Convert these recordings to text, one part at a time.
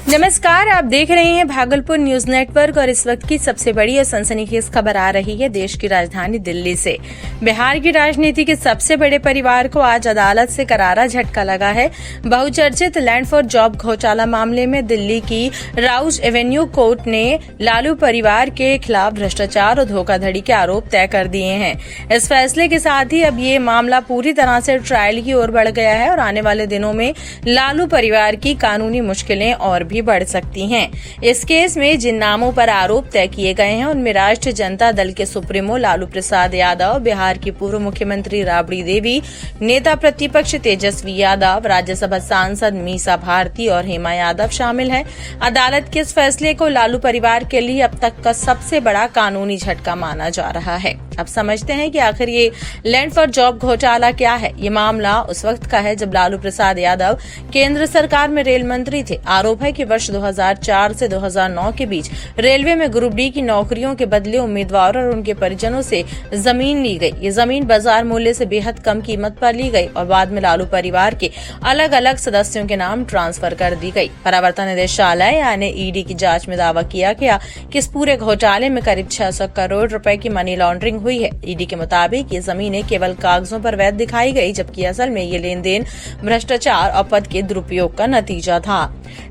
नमस्कार, आप देख रहे हैं भागलपुर न्यूज नेटवर्क और इस वक्त की सबसे बड़ी और सनसनीखेज खबर आ रही है देश की राजधानी दिल्ली से। बिहार की राजनीति के सबसे बड़े परिवार को आज अदालत से करारा झटका लगा है। बहुचर्चित लैंड फॉर जॉब घोटाला मामले में दिल्ली की राउज एवेन्यू कोर्ट ने लालू परिवार के खिलाफ भ्रष्टाचार और धोखाधड़ी के आरोप तय कर दिए हैं। इस फैसले के साथ ही अब ये मामला पूरी तरह से ट्रायल की ओर बढ़ गया है और आने वाले दिनों में लालू परिवार की कानूनी मुश्किलें और भी बढ़ सकती हैं। इस केस में जिन नामों पर आरोप तय किए गए हैं उनमें राष्ट्रीय जनता दल के सुप्रीमो लालू प्रसाद यादव, बिहार की पूर्व मुख्यमंत्री राबड़ी देवी, नेता प्रतिपक्ष तेजस्वी यादव, राज्यसभा सांसद मीसा भारती और हेमा यादव शामिल हैं। अदालत के इस फैसले को लालू परिवार के लिए अब तक का सबसे बड़ा कानूनी झटका माना जा रहा है। अब समझते हैं कि आखिर ये लैंड फॉर जॉब घोटाला क्या है। ये मामला उस वक्त का है जब लालू प्रसाद यादव केंद्र सरकार में रेल मंत्री थे। आरोप है कि वर्ष 2004 से 2009 के बीच रेलवे में ग्रुप डी की नौकरियों के बदले उम्मीदवारों और उनके परिजनों से जमीन ली गई। ये जमीन बाजार मूल्य से बेहद कम कीमत पर ली गई और बाद में लालू परिवार के अलग अलग सदस्यों के नाम ट्रांसफर कर दी गई। प्रवर्तन निदेशालय यानी ईडी की जांच में दावा किया गया कि इस पूरे घोटाले में करीब 600 करोड़ रुपए की मनी लॉन्ड्रिंग हुई है। ईडी के मुताबिक ये जमीनें केवल कागजों पर वैध दिखाई गई, जबकि असल में ये लेन देन भ्रष्टाचार और पद के दुरुपयोग का नतीजा था।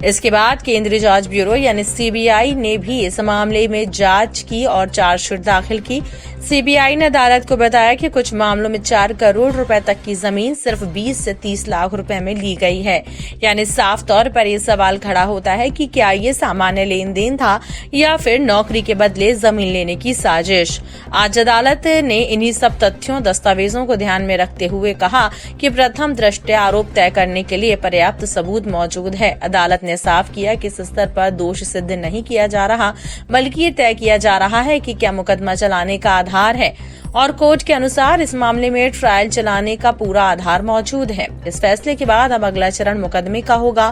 इसके बाद केंद्रीय जांच ब्यूरो यानी सीबीआई ने भी इस मामले में जांच की और चार्जशीट दाखिल की। सीबीआई ने अदालत को बताया कि कुछ मामलों में 4 करोड़ रुपए तक की जमीन सिर्फ 20 से 30 लाख रुपए में ली गई है। यानी साफ तौर पर यह सवाल खड़ा होता है कि क्या ये सामान्य लेन देन था या फिर नौकरी के बदले जमीन लेने की साजिश। आज अदालत ने इन्हीं सब तथ्यों दस्तावेजों को ध्यान में रखते हुए कहा कि प्रथम दृष्टया आरोप तय करने के लिए पर्याप्त सबूत मौजूद है। अदालत ने साफ किया कि इस स्तर पर दोष सिद्ध नहीं किया जा रहा, बल्कि ये तय किया जा रहा है कि क्या मुकदमा चलाने का आधार है और कोर्ट के अनुसार इस मामले में ट्रायल चलाने का पूरा आधार मौजूद है। इस फैसले के बाद अब अगला चरण मुकदमे का होगा।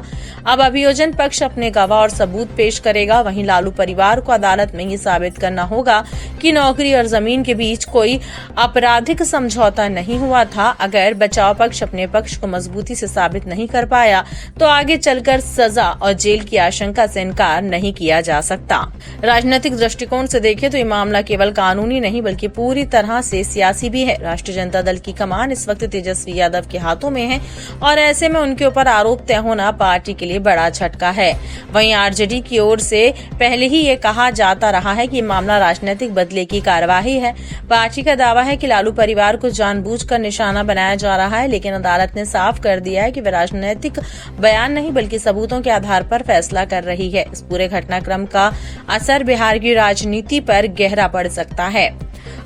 अब अभियोजन पक्ष अपने गवाह और सबूत पेश करेगा। वहीं लालू परिवार को अदालत में ये साबित करना होगा कि नौकरी और जमीन के बीच कोई आपराधिक समझौता नहीं हुआ था। अगर बचाव पक्ष अपने पक्ष को मजबूती से साबित नहीं कर पाया तो आगे चलकर सजा और जेल की आशंका से इनकार नहीं किया जा सकता। राजनीतिक दृष्टिकोण से देखें तो ये मामला केवल कानूनी नहीं बल्कि पूरी तरह से सियासी भी है। राष्ट्रीय जनता दल की कमान इस वक्त तेजस्वी यादव के हाथों में है और ऐसे में उनके ऊपर आरोप तय होना पार्टी के लिए बड़ा झटका है। वहीं आरजेडी की ओर से पहले ही ये कहा जाता रहा है कि मामला राजनीतिक बदले की कार्यवाही है। पार्टी का दावा है कि लालू परिवार को जानबूझकर निशाना बनाया जा रहा है, लेकिन अदालत ने साफ कर दिया है कि वे राजनीतिक बयान नहीं बल्कि सबूतों के आधार पर फैसला कर रही है। इस पूरे घटनाक्रम का असर बिहार की राजनीति पर गहरा पड़ सकता है।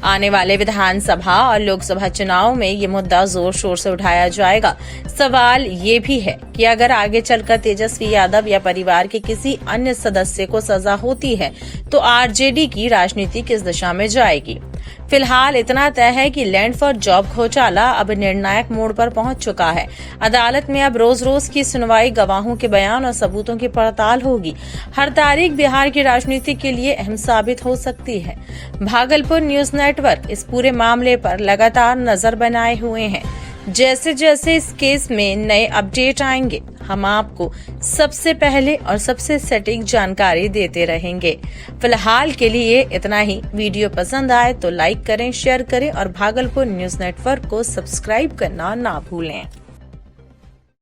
आने वाले विधानसभा और लोकसभा चुनाव में ये मुद्दा जोर शोर से उठाया जाएगा। सवाल ये भी है कि अगर आगे चलकर तेजस्वी यादव या परिवार के किसी अन्य सदस्य को सजा होती है तो आरजेडी की राजनीति किस दिशा में जाएगी। फिलहाल इतना तय है कि लैंड फॉर जॉब घोटाला अब निर्णायक मोड़ पर पहुंच चुका है। अदालत में अब रोज रोज की सुनवाई, गवाहों के बयान और सबूतों की पड़ताल होगी। हर तारीख बिहार की राजनीति के लिए अहम साबित हो सकती है। भागलपुर न्यूज नेटवर्क इस पूरे मामले पर लगातार नजर बनाए हुए हैं। जैसे जैसे इस केस में नए अपडेट आएंगे हम आपको सबसे पहले और सबसे सटीक जानकारी देते रहेंगे। फिलहाल के लिए इतना ही। वीडियो पसंद आए तो लाइक करें, शेयर करें और भागलपुर न्यूज नेटवर्क को सब्सक्राइब करना ना भूलें।